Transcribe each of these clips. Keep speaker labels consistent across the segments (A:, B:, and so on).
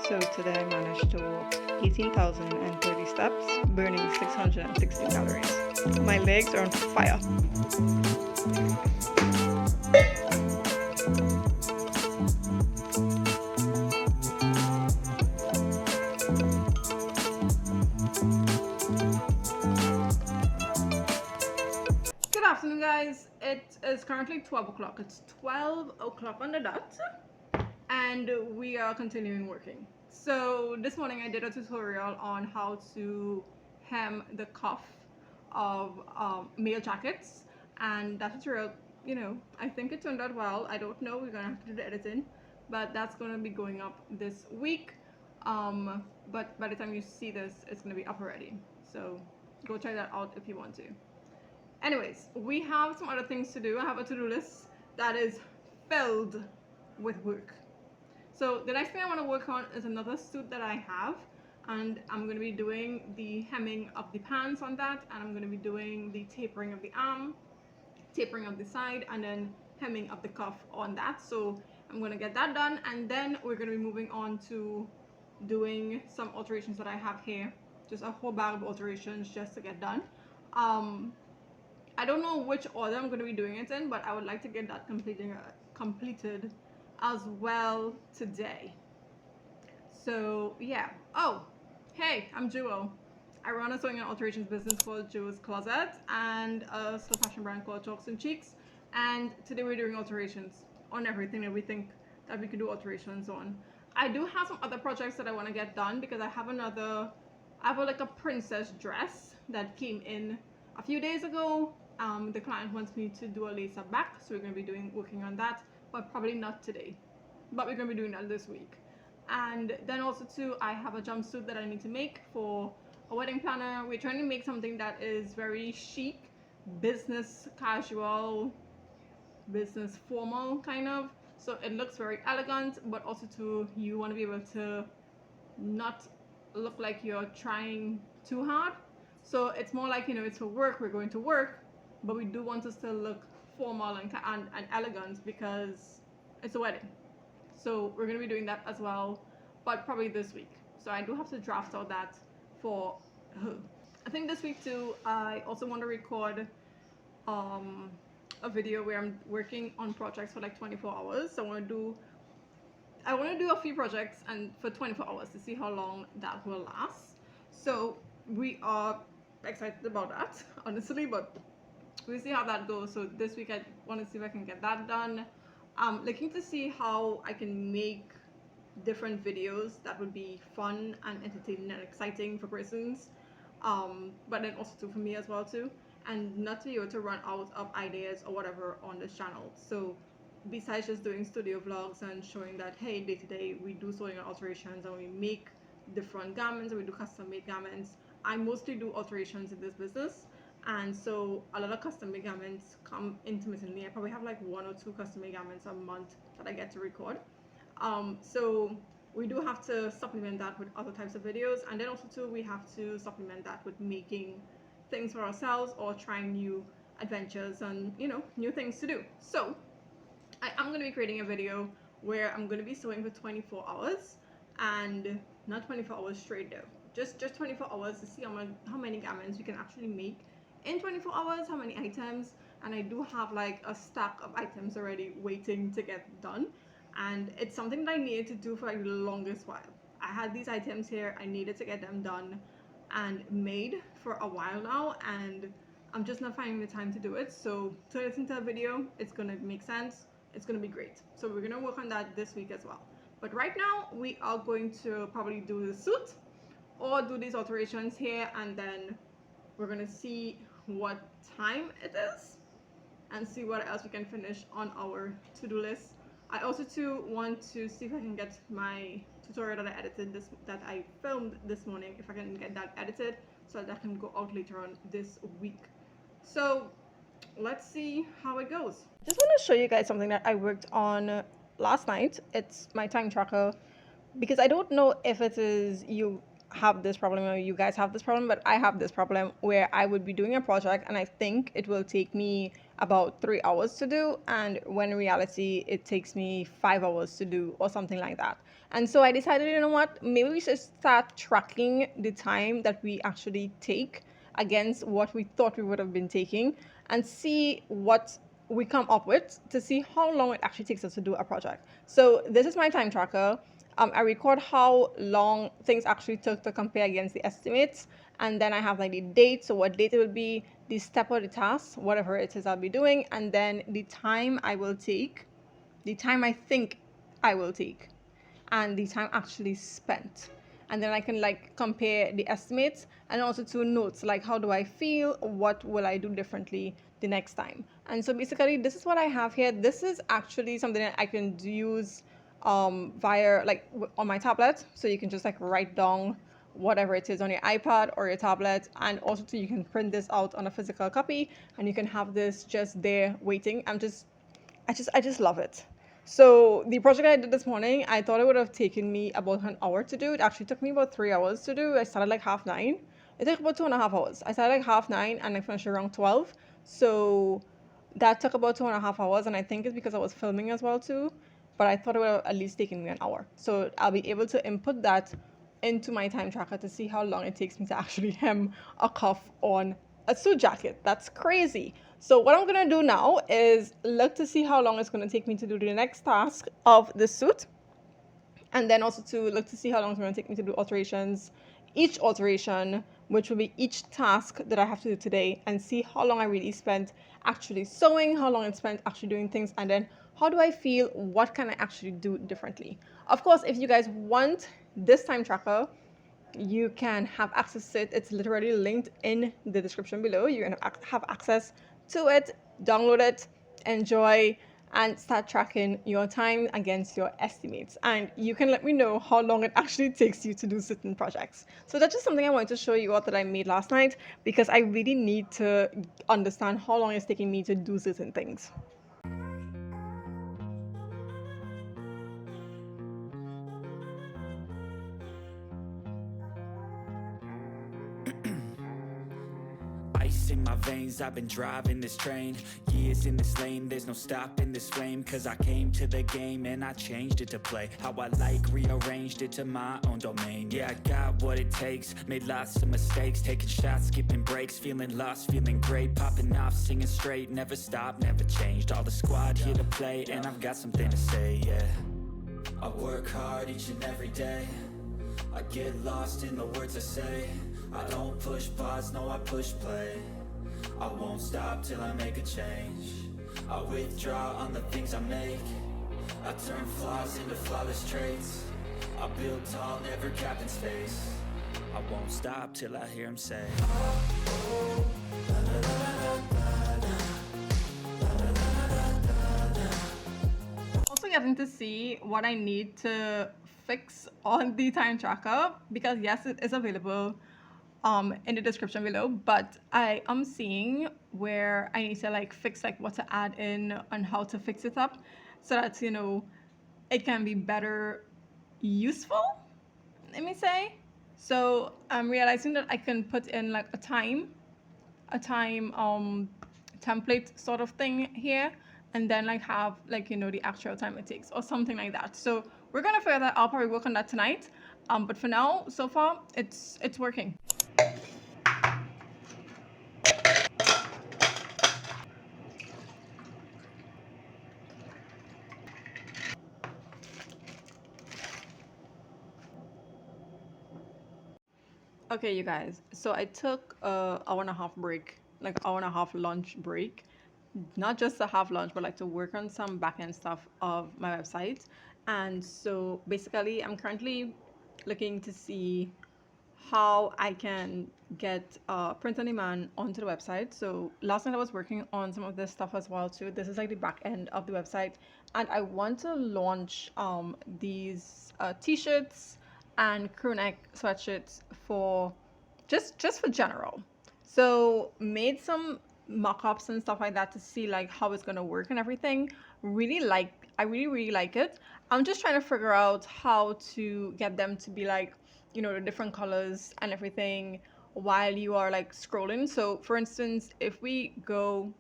A: So today I managed to walk 18,030 steps, burning 660 calories. My legs are on fire. Good afternoon, guys. It is currently 12 o'clock. It's 12 o'clock on the dot, and we are continuing working. So this morning I did a tutorial on how to hem the cuff of male jackets, and that tutorial, I think it turned out well. I don't know, we're gonna have to do the editing, but that's gonna be going up this week. But by the time you see this, it's gonna be up already, so go check that out if you want to. Anyways, we have some other things to do. I have a to-do list that is filled with work. So the next thing I want to work on is another suit that I have, and I'm going to be doing the hemming of the pants on that, and I'm going to be doing the tapering of the arm, tapering of the side, and then hemming of the cuff on that. So I'm going to get that done, and then we're going to be moving on to doing some alterations that I have here. Just a whole bag of alterations just to get done. I don't know which order I'm going to be doing it in, but I would like to get that completed as well today. So yeah. Oh, hey, I'm Jewel. I run a sewing and alterations business called Jewellz Closette and a slow fashion brand called Chalks and Cheeks. And today we're doing alterations on everything that we think that we could do alterations on. I do have some other projects that I want to get done because I have like a princess dress that came in a few days ago. The client wants me to do a lace up back, so we're going to be working on that, but probably not today, but we're going to be doing that this week. And then also too, I have a jumpsuit that I need to make for a wedding planner. We're trying to make something that is very chic, business casual, business formal kind of, so it looks very elegant, but also too, you want to be able to not look like you're trying too hard. So it's more like, it's for work, we're going to work, but we do want to still look formal and elegant because it's a wedding. So we're going to be doing that as well, but probably this week. So I do have to draft out that for her. I think this week too, I also want to record a video where I'm working on projects for like 24 hours. So I want to do a few projects and for 24 hours to see how long that will last. So we are excited about that, honestly, but we'll see how that goes. So this week I want to see if I can get that done. I'm looking to see how I can make different videos that would be fun and entertaining and exciting for persons, but then also too for me as well too, and not to be able to run out of ideas or whatever on this channel. So besides just doing studio vlogs and showing that, hey, day to day we do sewing and alterations and we make different garments and we do custom made garments, I mostly do alterations in this business. And so a lot of custom made garments come intermittently. I probably have like 1 or 2 custom made garments a month that I get to record. So we do have to supplement that with other types of videos, and then also too, we have to supplement that with making things for ourselves or trying new adventures and new things to do. So I'm going to be creating a video where I'm going to be sewing for 24 hours, and not 24 hours straight though, just 24 hours to see how many garments we can actually make in 24 hours, how many items. And I do have like a stack of items already waiting to get done, and it's something that I needed to do for like the longest while. I had these items here, I needed to get them done and made for a while now, and I'm just not finding the time to do it. So to listen to a video, it's gonna make sense, it's gonna be great. So we're gonna work on that this week as well. But right now we are going to probably do the suit or do these alterations here, and then we're gonna see what time it is and see what else we can finish on our to-do list. I also too want to see if I can get my tutorial that I filmed this morning, if I can get that edited so that can go out later on this week. So let's see how it goes. Just want to show you guys something that I worked on last night. It's my time tracker, because I don't know if it is have this problem or you guys have this problem, but I have this problem where I would be doing a project and I think it will take me about 3 hours to do, and when in reality it takes me 5 hours to do or something like that. And so I decided, you know what, maybe we should start tracking the time that we actually take against what we thought we would have been taking and see what we come up with to see how long it actually takes us to do a project. So this is my time tracker. I record how long things actually took to compare against the estimates, and then I have like the date, so what date it will be, the step of the task, whatever it is I'll be doing, and then the time I will take, the time I think I will take, and the time actually spent. And then I can like compare the estimates and also to notes like how do I feel, what will I do differently the next time. And so basically this is what I have here. This is actually something that I can use via like on my tablet, so you can just like write down whatever it is on your iPad or your tablet, and also too you can print this out on a physical copy and you can have this just there waiting. I just love it. So the project I did this morning, I thought it would have taken me about an hour to do. It actually took me about 3 hours to do. I started like 9:30. It took about 2.5 hours. I started like 9:30 and I finished around 12. So that took about 2.5 hours, and I think it's because I was filming as well too. But I thought it would have at least taken me an hour. So I'll be able to input that into my time tracker to see how long it takes me to actually hem a cuff on a suit jacket. That's crazy. So what I'm gonna do now is look to see how long it's gonna take me to do the next task of the suit, and then also to look to see how long it's gonna take me to do alterations, each alteration, which will be each task that I have to do today, and see how long I really spent actually sewing, how long I spent actually doing things, and then how do I feel, what can I actually do differently. Of course, if you guys want this time tracker, you can have access to it. It's literally linked in the description below. You can have access to it, download it, enjoy, and start tracking your time against your estimates. And you can let me know how long it actually takes you to do certain projects. So that's just something I wanted to show you all that I made last night, because I really need to understand how long it's taking me to do certain things.
B: Ice in my veins, I've been driving this train. Years in this lane, there's no stopping this flame. Cause I came to the game and I changed it to play how I like, rearranged it to my own domain. Yeah, I got what it takes, made lots of mistakes, taking shots, skipping breaks, feeling lost, feeling great, popping off, singing straight, never stopped, never changed. All the squad here to play, and I've got something to say, yeah. I work hard each and every day, I get lost in the words I say. I don't push pause, no I push play. I won't stop till I make a change. I withdraw on the things I make. I turn flaws into flawless traits. I build tall, never capped in space. I won't stop till I hear him say,
A: Also getting to see what I need to fix on the time tracker, because yes, it is available in the description below, but I am seeing where I need to like fix like what to add in and how to fix it up so that, you know, it can be better useful, let me say. So I'm realizing that I can put in like a time template sort of thing here, and then like have like, you know, the actual time it takes or something like that. So we're gonna figure that out. I'll probably work on that tonight, but for now, so far it's working. Okay, you guys, so I took a hour and a half break, like hour and a half lunch break, not just to have lunch, but like to work on some back-end stuff of my website. And so basically I'm currently looking to see how I can get print on demand onto the website. So last night I was working on some of this stuff as well too. This is like the back end of the website, and I want to launch these t-shirts and crew neck sweatshirts for just for general. So made some mock-ups and stuff like that to see like how it's gonna work and everything. I really like it. I'm just trying to figure out how to get them to be like you know, the different colors and everything while you are like scrolling. So for instance, if we go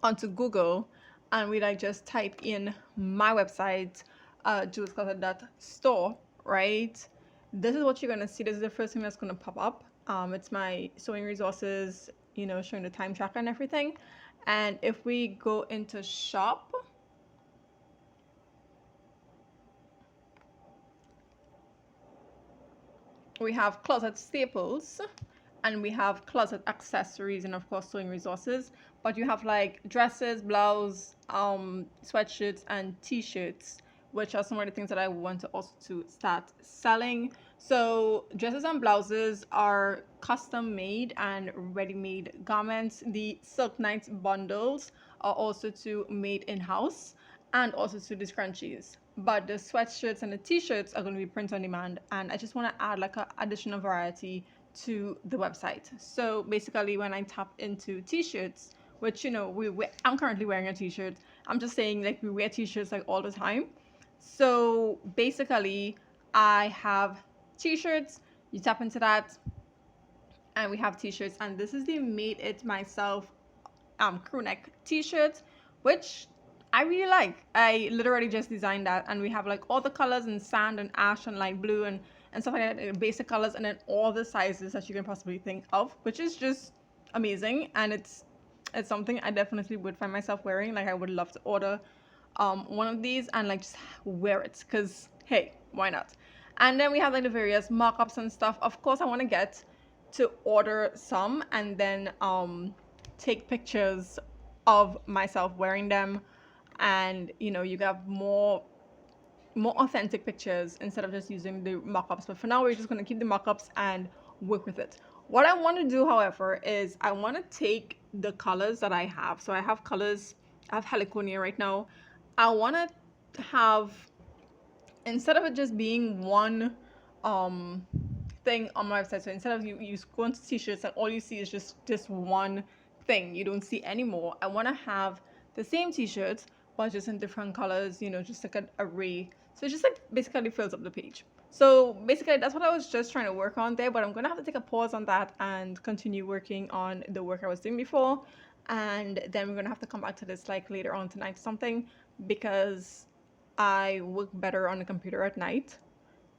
A: onto Google and we like just type in my website, jewellzcloset.store, right? This is what you're gonna see. This is the first thing that's gonna pop up. It's my sewing resources, you know, showing the time tracker and everything. And if we go into shop, we have closet staples and we have closet accessories and of course sewing resources, but you have like dresses, blouse, sweatshirts and t-shirts, which are some of the things that I want to also to start selling. So dresses and blouses are custom made and ready-made garments. The Silk Nights bundles are also to made in-house and also to the scrunchies, but the sweatshirts and the t-shirts are going to be print on demand, and I just want to add like an additional variety to the website. So basically when I tap into t-shirts, which you know I'm currently wearing a t-shirt, I'm just saying like we wear t-shirts like all the time. So basically I have t-shirts, you tap into that and we have t-shirts, and this is the made it myself crew neck t-shirt, which I really like. I literally just designed that, and we have like all the colors in sand and ash and light blue and stuff like that, basic colors, and then all the sizes that you can possibly think of, which is just amazing. And it's something I definitely would find myself wearing. Like I would love to order one of these and like just wear it, because hey, why not? And then we have like the various mock-ups and stuff. Of course I want to get to order some and then take pictures of myself wearing them, and you know, you have more authentic pictures instead of just using the mock-ups. But for now we're just going to keep the mock-ups and work with it. What I want to do, however, is I want to take the colors that I have. So I have colors, I have heliconia right now. I want to have, instead of it just being one thing on my website, so instead of you go into t-shirts and all you see is just this one thing, you don't see any more. I want to have the same t-shirts but just in different colors, you know, just like an array. So it just like basically fills up the page. So basically that's what I was just trying to work on there, but I'm gonna have to take a pause on that and continue working on the work I was doing before, and then we're gonna have to come back to this like later on tonight or something, because I work better on the computer at night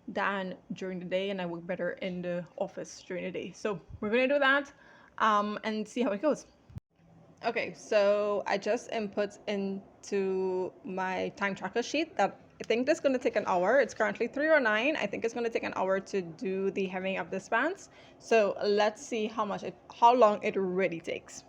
A: than during the day, and I work better in the office during the day. So we're gonna do that and see how it goes. Okay, so I just input into my time tracker sheet that I think this is going to take an hour. It's currently 3:09. I think it's going to take an hour to do the hemming of the spans. So let's see how long it really takes.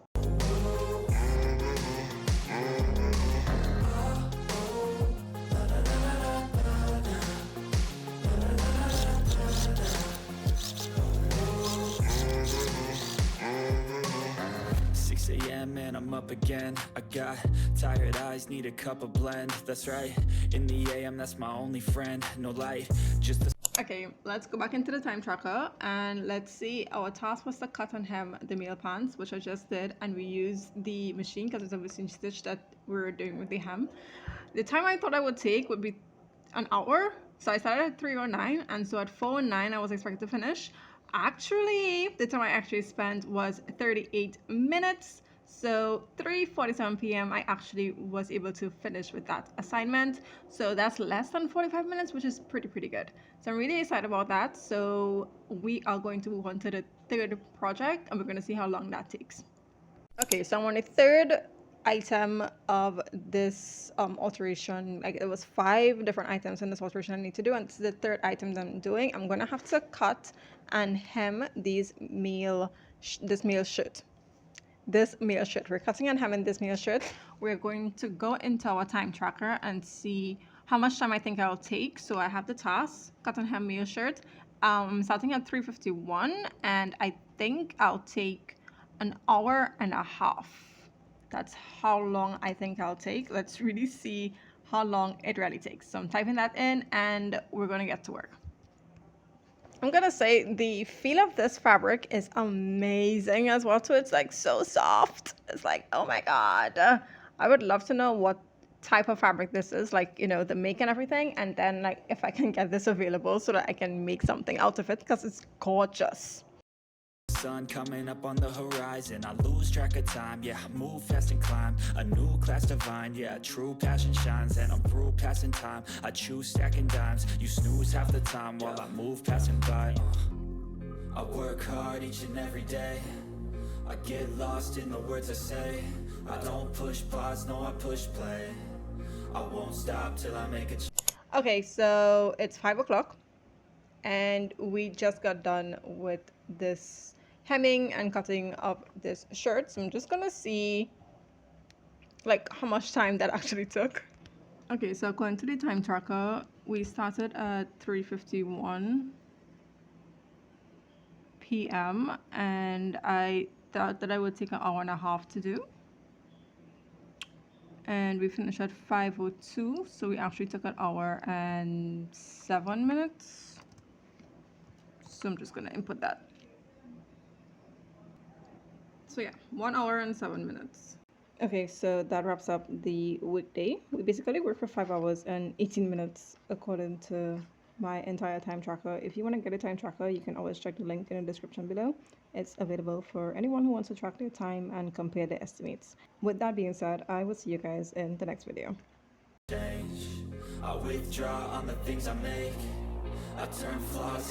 B: 6 a.m. and I'm up again. I got tired eyes, need a cup of blend. That's right, in the AM, that's my only friend. No light, just a...
A: Okay, let's go back into the time tracker and let's see. Our task was to cut and hem the male pants, which I just did, and we used the machine because it's a machine stitch that we're doing with the hem. The time I thought I would take would be an hour, so I started at 3:09, and so at 4:09 I was expected to finish. Actually, the time I actually spent was 38 minutes. So 3:47 p.m. I actually was able to finish with that assignment. So that's less than 45 minutes, which is pretty good. So I'm really excited about that. So we are going to move on to the third project, and we're going to see how long that takes. Okay, so I'm on the third item of this alteration. Like, it was 5 different items in this alteration I need to do, and this is the third item that I'm doing. I'm gonna have to cut and hem this male shirt. We're cutting and hemming this male shirt. We're going to go into our time tracker and see how much time I think I'll take. So I have the task, cut and hem male shirt, starting at 3:51, and I think I'll take an hour and a half. That's how long I think I'll take. Let's really see how long it really takes. So I'm typing that in and we're gonna get to work. I'm gonna say the feel of this fabric is amazing as well too. It's like so soft. It's like, oh my god. I would love to know what type of fabric this is, like, you know, the make and everything, and then like if I can get this available so that I can make something out of it, because it's gorgeous.
B: Sun coming up on the horizon, I lose track of time, yeah, I move fast and climb a new class divine, yeah, true passion shines, and I'm through passing time, I choose stacking dimes, you snooze half the time while I move passing by. I work hard each and every day, I get lost in the words I say, I don't push pause, no, I push play, I won't stop till I make it.
A: Okay, so it's 5 o'clock and we just got done with this hemming and cutting of this shirt, so I'm just gonna see like how much time that actually took. Okay, so according to the time tracker, we started at 3:51 p.m. and I thought that I would take an hour and a half to do, and we finished at 5:02, so we actually took an hour and 7 minutes. So I'm just gonna input that. So yeah, 1 hour and 7 minutes. Okay, so that wraps up the weekday. We basically worked for 5 hours and 18 minutes according to my entire time tracker. If you want to get a time tracker, you can always check the link in the description below. It's available for anyone who wants to track their time and compare their estimates. With that being said, I will see you guys in the next video.
B: Change. I withdraw on the things I make. I turn flaws